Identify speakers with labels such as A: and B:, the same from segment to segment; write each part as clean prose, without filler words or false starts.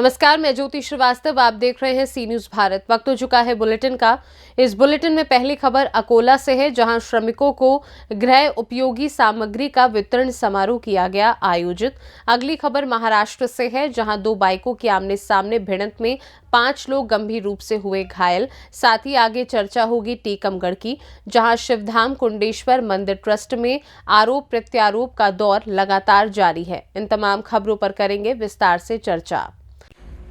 A: नमस्कार, मैं ज्योति श्रीवास्तव। आप देख रहे हैं सी न्यूज भारत। वक्त हो चुका है बुलेटिन का। इस बुलेटिन में पहली खबर अकोला से है, जहां श्रमिकों को गृह उपयोगी सामग्री का वितरण समारोह किया गया आयोजित। अगली खबर महाराष्ट्र से है, जहां दो बाइकों की आमने सामने भिड़ंत में 5 लोग गंभीर रूप से हुए घायल। साथ ही आगे चर्चा होगी टीकमगढ़ की, जहां शिवधाम कुंडेश्वर मंदिर ट्रस्ट में आरोप प्रत्यारोप का दौर लगातार जारी है। इन तमाम खबरों पर करेंगे विस्तार से चर्चा।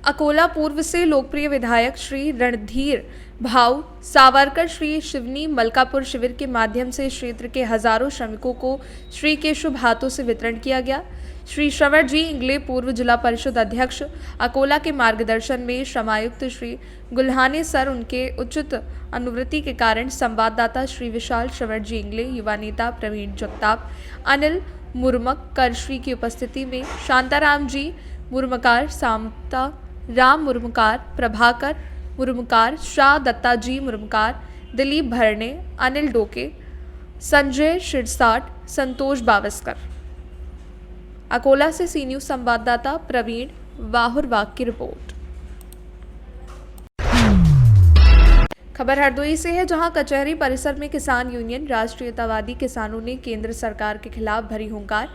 B: अकोला पूर्व से लोकप्रिय विधायक श्री रणधीर भाऊ सावरकर श्री शिवनी मलकापुर शिविर के माध्यम से क्षेत्र के हजारों श्रमिकों को श्री के शुभ हाथों से वितरण किया गया। श्री श्रवण जी इंगले पूर्व जिला परिषद अध्यक्ष अकोला के मार्गदर्शन में श्रमायुक्त श्री गुल्हाने सर उनके उचित अनुवृत्ति के कारण संवाददाता श्री विशाल श्रवण जी इंगले, युवा नेता प्रवीण जगताप, अनिल मुर्मकर श्री की उपस्थिति में शांताराम जी मुर्मकार, सामता राम मुर्मकार, प्रभाकर मुर्मकार, शाह दत्ताजी मुर्मकार, दिलीप भरणे, अनिल डोके, संजय शिरसाट, संतोष बावस्कर। अकोला से सी न्यूज संवाददाता प्रवीण वाहुरवाग की रिपोर्ट। खबर हरदोई से है, जहां कचहरी परिसर में किसान यूनियन राष्ट्रीयतावादी किसानों ने केंद्र सरकार के खिलाफ भरी हुंकार।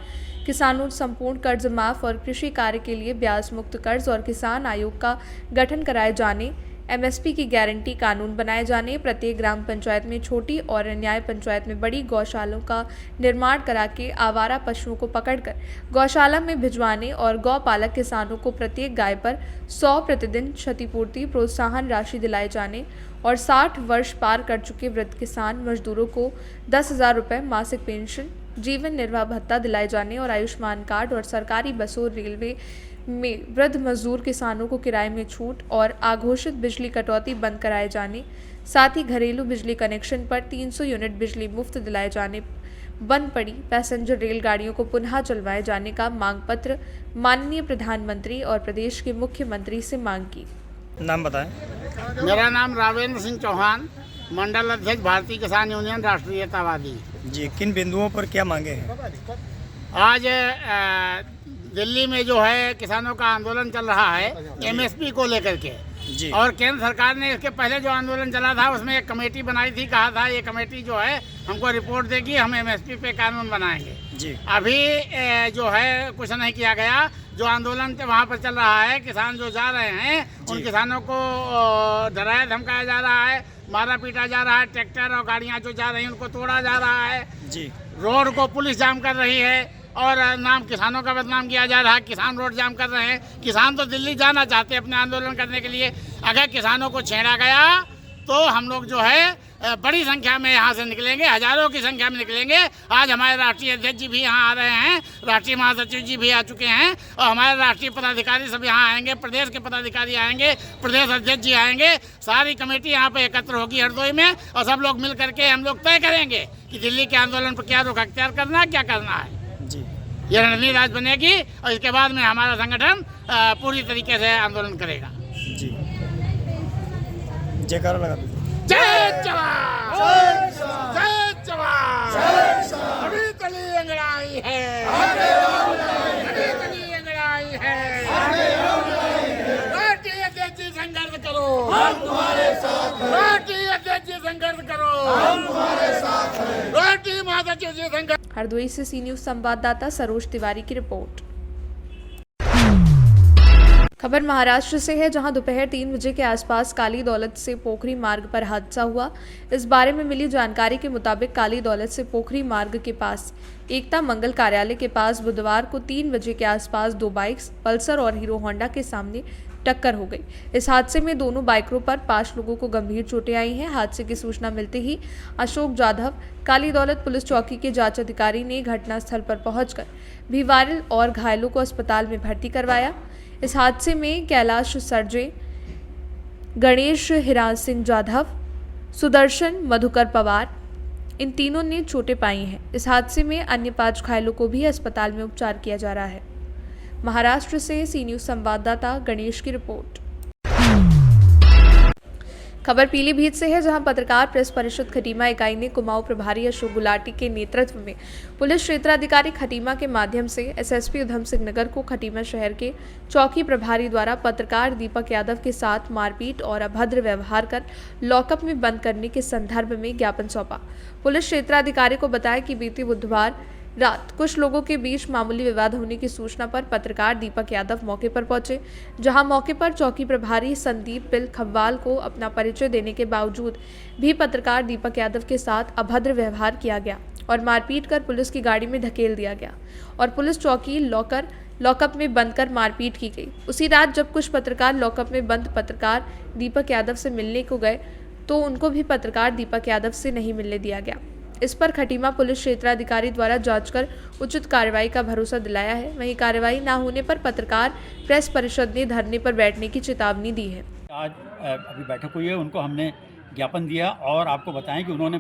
B: किसानों संपूर्ण कर्ज माफ और कृषि कार्य के लिए ब्याज मुक्त कर्ज और किसान आयोग का गठन कराए जाने, एमएसपी की गारंटी कानून बनाए जाने, प्रत्येक ग्राम पंचायत में छोटी और न्याय पंचायत में बड़ी गौशालाओं का निर्माण करा के आवारा पशुओं को पकड़कर गौशाला में भिजवाने और गौपालक किसानों को प्रत्येक गाय पर 100 प्रतिदिन क्षतिपूर्ति प्रोत्साहन राशि दिलाए जाने और 60 वर्ष पार कर चुके वृद्ध किसान मजदूरों को 10,000 रुपये मासिक पेंशन, जीवन निर्वाह भत्ता दिलाए जाने और आयुष्मान कार्ड और सरकारी बसों, रेलवे में वृद्ध मजदूर किसानों को किराए में छूट और आघोषित बिजली कटौती बंद कराए जाने, साथ ही घरेलू बिजली कनेक्शन पर 300 यूनिट बिजली मुफ्त दिलाए जाने, बंद पड़ी पैसेंजर रेलगाड़ियों को पुनः चलवाए जाने का मांग पत्र माननीय प्रधानमंत्री और प्रदेश के मुख्यमंत्री से मांग की।
C: नाम बताएं।
D: मेरा नाम रावेंद्र सिंह चौहान, मंडल अध्यक्ष भारतीय किसान यूनियन राष्ट्रीयतावादी।
C: जी, किन बिंदुओं पर क्या मांगे हैं?
D: आज दिल्ली में जो है किसानों का आंदोलन चल रहा है एमएसपी को लेकर के
C: जी।
D: और केंद्र सरकार ने इसके पहले जो आंदोलन चला था उसमें एक कमेटी बनाई थी, कहा था ये कमेटी जो है हमको रिपोर्ट देगी, हम एमएसपी पे कानून बनाएंगे
C: जी।
D: अभी जो है कुछ नहीं किया गया। जो आंदोलन वहाँ पर चल रहा है, किसान जो जा रहे हैं उन किसानों को डराया धमकाया जा रहा है, मारा पीटा जा रहा है, ट्रैक्टर और गाड़ियाँ जो जा रही हैं उनको तोड़ा जा रहा है
C: जी।
D: रोड को पुलिस जाम कर रही है और नाम किसानों का बदनाम किया जा रहा है। किसान रोड जाम कर रहे हैं। किसान तो दिल्ली जाना चाहते हैं अपने आंदोलन करने के लिए। अगर किसानों को छेड़ा गया तो हम लोग जो है बड़ी संख्या में यहाँ से निकलेंगे, हजारों की संख्या में निकलेंगे। आज हमारे राष्ट्रीय अध्यक्ष जी भी यहाँ आ रहे हैं, राष्ट्रीय महासचिव जी भी आ चुके हैं और हमारे राष्ट्रीय पदाधिकारी सब यहाँ आएंगे, प्रदेश के पदाधिकारी आएंगे, प्रदेश अध्यक्ष जी आएंगे। सारी कमेटी यहाँ पे एकत्र होगी हरदोई में और सब लोग मिल करके हम लोग तय करेंगे कि दिल्ली के आंदोलन पर क्या रुख अख्तियार करना है, क्या करना है
C: जी।
D: ये रणनीति आज बनेगी और इसके बाद में हमारा संगठन पूरी तरीके से आंदोलन करेगा।
C: जी, जयकारा लगा दीजिए।
D: जय जवान, जय जवान। अभी तली अंगड़ाई है, अभी तली अंगड़ाई है। राष्ट्रीय अध्यक्ष जी संघर्ष करो, हम तुम्हारे साथ हैं। राष्ट्रीय अध्यक्ष जी संघर्ष करो, हम तुम्हारे साथ हैं। राष्ट्रीय महासचिव जी संघर्ष।
B: हरदोई से सी न्यूज संवाददाता सरोज तिवारी की रिपोर्ट। खबर महाराष्ट्र से है, जहां दोपहर 3 बजे के आसपास काली दौलत से पोखरी मार्ग पर हादसा हुआ। इस बारे में मिली जानकारी के मुताबिक काली दौलत से पोखरी मार्ग के पास एकता मंगल कार्यालय के पास बुधवार को 3 बजे के आसपास दो बाइक्स पल्सर और हीरो होंडा के सामने टक्कर हो गई। इस हादसे में दोनों बाइकों पर 5 लोगों को गंभीर चोटें आई हैं। हादसे की सूचना मिलते ही अशोक जाधव, काली दौलत पुलिस चौकी के जांच अधिकारी ने घटनास्थल पर पहुंचकर भिवारिल और घायलों को अस्पताल में भर्ती करवाया। इस हादसे में कैलाश सरजे, गणेश हिरान सिंह जाधव, सुदर्शन मधुकर पवार, इन तीनों ने चोटें पाई हैं। इस हादसे में अन्य 5 घायलों को भी अस्पताल में उपचार किया जा रहा है। महाराष्ट्र से सी न्यूज संवाददाता गणेश की रिपोर्ट। खबर पीलीभीत से है, जहां पत्रकार प्रेस परिषद खटीमा इकाई ने कुमाऊं प्रभारी अशोक गुलाटी के नेतृत्व में पुलिस क्षेत्राधिकारी खटीमा के माध्यम से एसएसपी उधम सिंह नगर को खटीमा शहर के चौकी प्रभारी द्वारा पत्रकार दीपक यादव के साथ मारपीट और अभद्र व्यवहार कर लॉकअप में बंद करने के संदर्भ में ज्ञापन सौंपा। पुलिस क्षेत्राधिकारी को बताया कि बीते बुधवार रात कुछ लोगों के बीच मामूली विवाद होने की सूचना पर पत्रकार दीपक यादव मौके पर पहुंचे, जहां मौके पर चौकी प्रभारी संदीप पिल खब्बाल को अपना परिचय देने के बावजूद भी पत्रकार दीपक यादव के साथ अभद्र व्यवहार किया गया और मारपीट कर पुलिस की गाड़ी में धकेल दिया गया और पुलिस चौकी लॉकअप में बंद कर मारपीट की गई। उसी रात जब कुछ पत्रकार लॉकअप में बंद पत्रकार दीपक यादव से मिलने को गए तो उनको भी पत्रकार दीपक यादव से नहीं मिलने दिया गया। इस पर खटीमा पुलिस क्षेत्राधिकारी द्वारा जांच कर उचित कार्रवाई का भरोसा दिलाया है। वहीं कार्रवाई न होने पर पत्रकार प्रेस परिषद ने धरने पर बैठने की चेतावनी दी है।
E: आज अभी बैठक हुई है, उनको हमने ज्ञापन दिया और आपको बताएं कि उन्होंने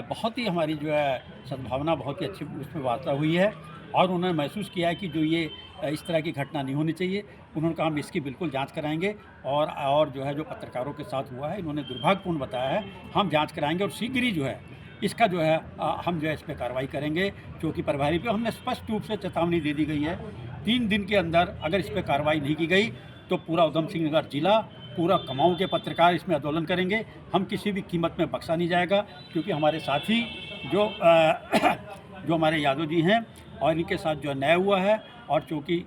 E: बहुत ही हमारी जो है सद्भावना बहुत ही अच्छी उस पर वार्ता हुई है और उन्होंने महसूस किया है कि जो ये इस तरह की घटना नहीं होनी चाहिए। उन्होंने कहा हम इसकी बिल्कुल जांच कराएंगे और जो है जो पत्रकारों के साथ हुआ है इन्होंने दुर्भाग्यपूर्ण बताया है, हम जांच कराएंगे और शीघ्र ही जो है इसका जो है हम जो है इस पर कार्रवाई करेंगे। चौकी प्रभारी पे हमने स्पष्ट रूप से चेतावनी दे दी गई है, 3 दिन के अंदर अगर इस पर कार्रवाई नहीं की गई तो पूरा उधम सिंह नगर जिला, पूरा कुमाऊं के पत्रकार इसमें आंदोलन करेंगे। हम किसी भी कीमत में बख्शा नहीं जाएगा, क्योंकि हमारे साथी जो हमारे यादव जी हैं और इनके साथ जो न्याय हुआ है और चौकी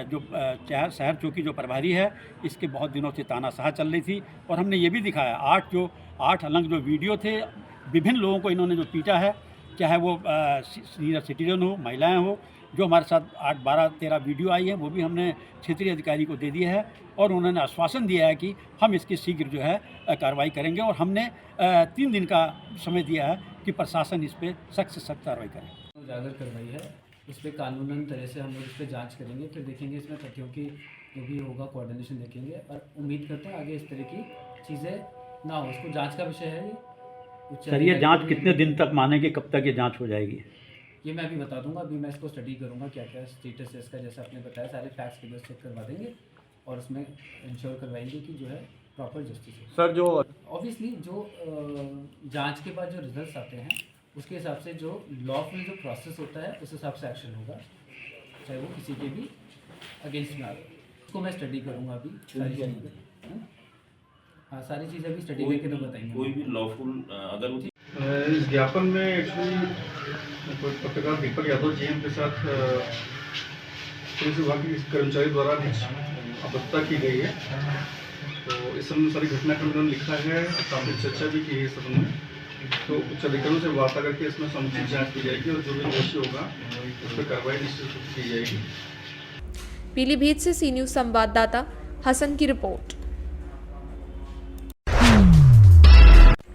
E: जो शहर चौकी जो प्रभारी है इसके बहुत दिनों से तानाशाह चल रही थी और हमने ये भी दिखाया 8 अलग जो वीडियो थे, विभिन्न लोगों को इन्होंने जो पीटा है, चाहे वो सीनियर सिटीजन हो, महिलाएं हो, जो हमारे साथ 8, 12, 13 वीडियो आई है वो भी हमने क्षेत्रीय अधिकारी को दे दिया है और उन्होंने आश्वासन दिया है कि हम इसकी शीघ्र जो है कार्रवाई करेंगे और हमने 3 दिन का समय दिया है कि प्रशासन इस पर सख्त से सख्त कार्रवाई करे।
F: उजागर करवाई है, इस पर कानूनन तरह से हम लोग इस पर जाँच करेंगे, फिर देखेंगे इसमें तथ्यों की जो भी होगा कोऑर्डिनेशन देखेंगे और उम्मीद करते हैं आगे इस तरह की चीज़ें ना हो। इसको जाँच का विषय है।
E: सर ये जांच कितने दिन तक मानेंगे, कब तक ये जांच हो जाएगी?
F: ये मैं अभी बता दूंगा। अभी मैं इसको स्टडी करूंगा क्या क्या स्टेटस है इसका, जैसा आपने बताया सारे फैक्ट्स फिगर्स चेक करवा देंगे और उसमें इंश्योर करवाएंगे कि जो है प्रॉपर जस्टिस हो।
G: सर जो
F: ऑब्वियसली जो जांच के बाद जो रिजल्ट्स आते हैं उसके हिसाब से जो लॉफुल जो प्रोसेस होता है उस हिसाब से एक्शन होगा, चाहे वो किसी के भी अगेंस्ट में आ रहा है। उसको मैं स्टडी करूँगा अभी सारी चीज़ें। हाँ, सारी चीज़ें अभी स्टडी करके तो बताएंगे।
G: कोई भी लॉफुल अगर
H: इस ज्ञापन में एक्चुअली पत्रकार दीपक यादव जी के साथ पुलिस विभाग के कर्मचारी द्वारा आपत्ता की गई है, तो इस संबंध में सारी घटनाक्रम उन्होंने लिखा है, काफ़ी चर्चा भी की है इस संबंध में। तो उच्च अधिकारियों से वार्ता करके इसमें समुचित जांच की जाएगी और जो भी दोषी होगा उस पर कार्रवाई निश्चित की जाएगी।
B: पीलीभीत से सी न्यूज़ संवाददाता हसन की रिपोर्ट।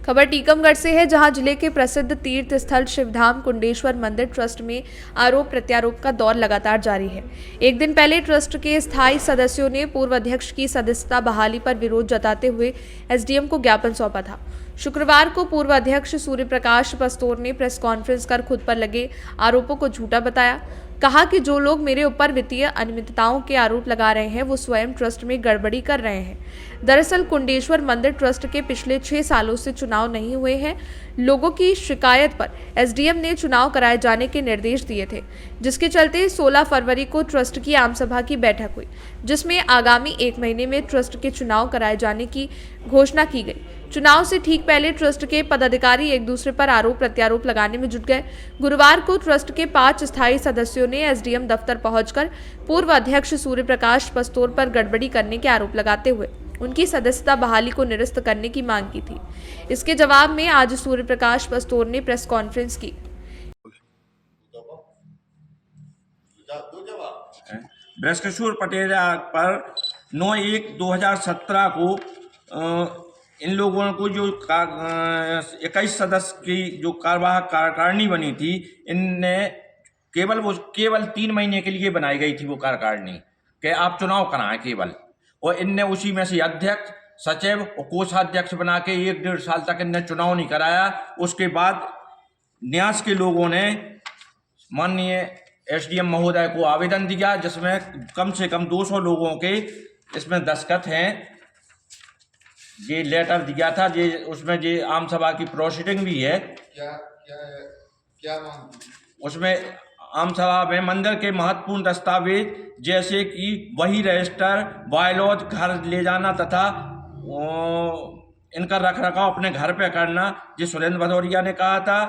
B: खबर टीकमगढ़ से है, जहां जिले के प्रसिद्ध तीर्थ स्थल शिवधाम कुंडेश्वर मंदिर ट्रस्ट में आरोप प्रत्यारोप का दौर लगातार जारी है। एक दिन पहले ट्रस्ट के स्थायी सदस्यों ने पूर्व अध्यक्ष की सदस्यता बहाली पर विरोध जताते हुए एसडीएम को ज्ञापन सौंपा था। शुक्रवार को पूर्व अध्यक्ष सूर्य प्रकाश पस्तोर ने प्रेस कॉन्फ्रेंस कर खुद पर लगे आरोपों को झूठा बताया। कहा कि जो लोग मेरे ऊपर वित्तीय अनियमितताओं के आरोप लगा रहे हैं वो स्वयं ट्रस्ट में गड़बड़ी कर रहे हैं। दरअसल कुंडेश्वर मंदिर ट्रस्ट के पिछले 6 सालों से चुनाव नहीं हुए हैं। लोगों की शिकायत पर एसडीएम ने चुनाव कराए जाने के निर्देश दिए थे, जिसके चलते 16 फरवरी को ट्रस्ट की आम सभा की बैठक हुई, जिसमें आगामी 1 महीने में ट्रस्ट के चुनाव कराए जाने की घोषणा की गई। चुनाव से ठीक पहले ट्रस्ट के पदाधिकारी एक दूसरे पर आरोप प्रत्यारोप लगाने में जुट गए। गुरुवार को ट्रस्ट के 5 स्थायी सदस्यों ने एसडीएम दफ्तर पहुंचकर पूर्व अध्यक्ष सूर्य प्रकाश पस्तोर पर गड़बड़ी करने के आरोप लगाते हुए उनकी सदस्यता बहाली को निरस्त करने की मांग की थी। इसके जवाब में आज सूर्य प्रकाश पस्तोर ने प्रेस कॉन्फ्रेंस की।
I: बृहस्पति पटेल पर 9/1/2017 को इन लोगों को जो 21 सदस्य की जो कार्यकारिणी बनी थी, इनने केवल 3 महीने के लिए बनाई गई थी वो कार्यकारिणी कि आप चुनाव कराएं केवल, और इनने उसी में से अध्यक्ष, सचिव और कोषाध्यक्ष बना के 1-1.5 साल तक इनने चुनाव नहीं कराया। उसके बाद न्यास के लोगों ने माननीय एसडीएम महोदय को आवेदन दिया, जिसमें कम से कम 200 लोगों के इसमें दस्तखत हैं। ये लेटर दिया था, ये उसमें ये आम सभा की प्रोसीडिंग भी है।
G: क्या मांग?
I: उसमें आम सभा में मंदिर के महत्वपूर्ण दस्तावेज जैसे कि वही रजिस्टर, बायलॉज घर ले जाना तथा इनका रखरखाव अपने घर पे करना, ये सुरेंद्र भदौरिया ने कहा था।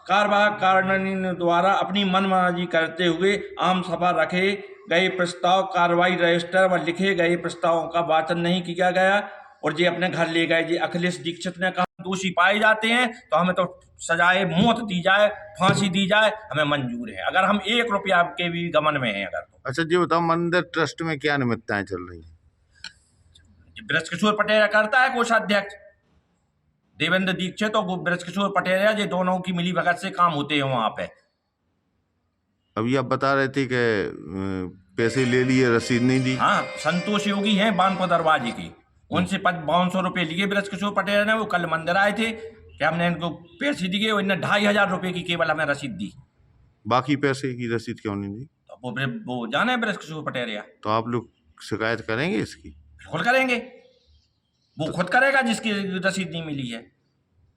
I: कार्यवाहक कारणनी द्वारा अपनी मनमानी करते हुए आम सभा रखे गए प्रस्ताव, कार्रवाई रजिस्टर व लिखे गए प्रस्तावों का वाचन नहीं किया गया और ये अपने घर ले गए। ये अखिलेश दीक्षित ने कहा दोषी पाए जाते हैं तो हमें तो सजाए मौत दी जाए, फांसी दी जाए, हमें मंजूर है, अगर हम 1 रुपया के भी गमन में हैं अगर तो।
G: अच्छा जी बताओ, मंदिर ट्रस्ट में क्या निमित्ताएं चल रही हैं?
I: बृजकिशोर पटेल करता है कोषाध्यक्ष, देवेंद्र दीक्षित और बृजकिशोर पटेल, ये दोनों की मिली भगत से काम होते हैं वहां पे।
G: अभी आप बता रहे थे कि पैसे ले लिए, रसीद नहीं दी।
I: हाँ, संतोष योगी हैं बानपुर दरवाजे की, उनसे 5200 रुपये लिए बृजकिशोर पटेल ने। वो कल मंदिर आए थे कि हमने इनको पैसे दिए, इन्हें 2500 रुपये की केवल हमें रसीद दी।
G: बाकी पैसे की रसीद क्यों नहीं दी?
I: तो वो जाने बृजकिशोर पटेल।
G: तो आप लोग शिकायत करेंगे इसकी?
I: बिल्कुल करेंगे, वो खुद करेगा जिसकी रसीद नहीं मिली है।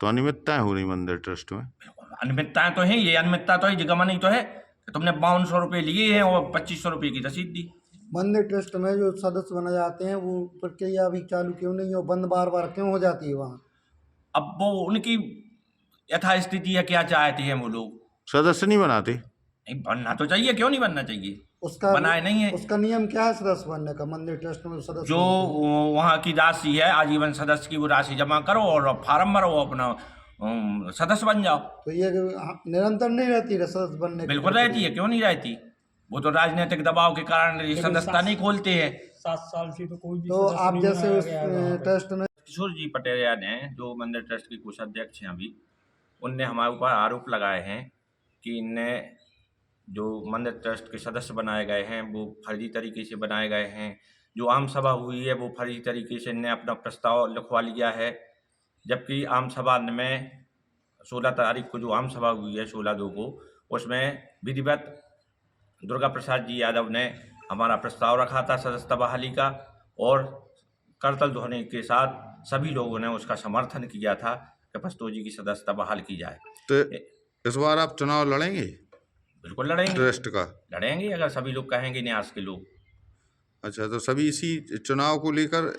G: तो अनियमितताएं हो रही मंदिर ट्रस्ट में?
I: अनियमितताएं तो है, ये अनियमितता तो है, गमन ही तो है। तुमने 5200 रुपये लिए हैं और 2500 रुपये की रसीद दी।
J: मंदिर ट्रस्ट में जो सदस्य बना जाते हैं वो प्रक्रिया अभी चालू क्यों नहीं है, बंद बार बार क्यों हो जाती है वहाँ?
I: अब वो उनकी यथास्थिति है, क्या चाहते हैं वो लोग।
G: सदस्य नहीं बनाते?
I: नहीं, बनना तो चाहिए, क्यों नहीं बनना चाहिए,
J: उसका
I: बनाए नहीं है।
J: उसका नियम क्या है सदस्य बनने का? मंदिर ट्रस्ट में सदस्य
I: जो वहाँ की राशि है आजीवन सदस्य की, वो राशि जमा करो और फार्म भरो, अपना सदस्य बन जाओ।
J: तो ये निरंतर नहीं रहती है सदस्य बनने की?
I: बिल्कुल रहती है, क्यों नहीं रहती। वो तो राजनीतिक दबाव के कारण ये सदस्यता नहीं खोलते हैं।
C: 7 साल से तो कोई भी
J: तो आप जैसे उस ट्रस्ट में
I: किशोर जी पटेल ने, जो मंदिर ट्रस्ट के कोषाध्यक्ष हैं अभी, उनने हमारे ऊपर आरोप लगाए हैं कि इनने जो मंदिर ट्रस्ट के सदस्य बनाए गए हैं वो फर्जी तरीके से बनाए गए हैं। जो आम सभा हुई है वो फर्जी तरीके से इनने अपना प्रस्ताव लिखवा लिया है, जबकि आम सभा में 16 तारीख को जो आम सभा हुई है 16/2 को, उसमें विधिवत दुर्गा प्रसाद जी यादव ने हमारा प्रस्ताव रखा था सदस्यता बहाली का, और करतल ध्वनि के साथ सभी लोगों ने उसका समर्थन किया था कि पस्तों जी की सदस्यता बहाल की जाए।
G: तो इस बार आप चुनाव लड़ेंगे?
I: बिल्कुल लड़ेंगे,
G: ट्रस्ट का
I: लड़ेंगे अगर सभी लोग कहेंगे, न्यास के लोग।
G: अच्छा, तो सभी इसी चुनाव को लेकर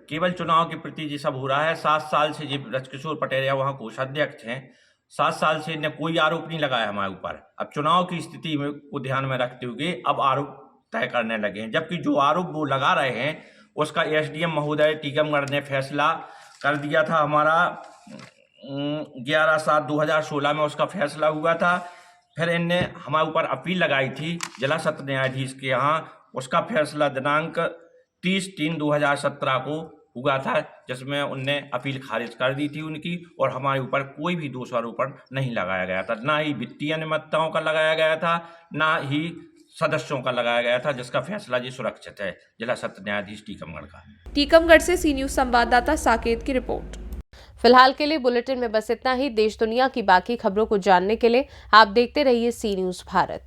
I: केवल चुनाव के प्रति ये सब हो रहा है। 7 साल से ये बृजकिशोर पटेल वहाँ कोषाध्यक्ष हैं, 7 साल से इन्हें कोई आरोप नहीं लगाया हमारे ऊपर। अब चुनाव की स्थिति में को ध्यान में रखते हुए अब आरोप तय करने लगे हैं, जबकि जो आरोप वो लगा रहे हैं उसका एसडीएम महोदय टीकमगढ़ ने फैसला कर दिया था। हमारा 11/7/2016 में उसका फैसला हुआ था। फिर इनने हमारे ऊपर अपील लगाई थी जिला सत्र न्यायाधीश के यहाँ, उसका फैसला दिनांक 30/3/2017 को हुआ था, जिसमें उनने अपील खारिज कर दी थी उनकी, और हमारे ऊपर कोई भी दोषारोपण नहीं लगाया गया था, ना ही वित्तीय अनियमितताओं का लगाया गया था, ना ही सदस्यों का लगाया गया था, जिसका फैसला जी सुरक्षित है जिला सत्र न्यायाधीश टीकमगढ़ का।
B: टीकमगढ़ से सी न्यूज संवाददाता साकेत की रिपोर्ट।
A: फिलहाल के लिए बुलेटिन में बस इतना ही। देश दुनिया की बाकी खबरों को जानने के लिए आप देखते रहिए सी न्यूज भारत।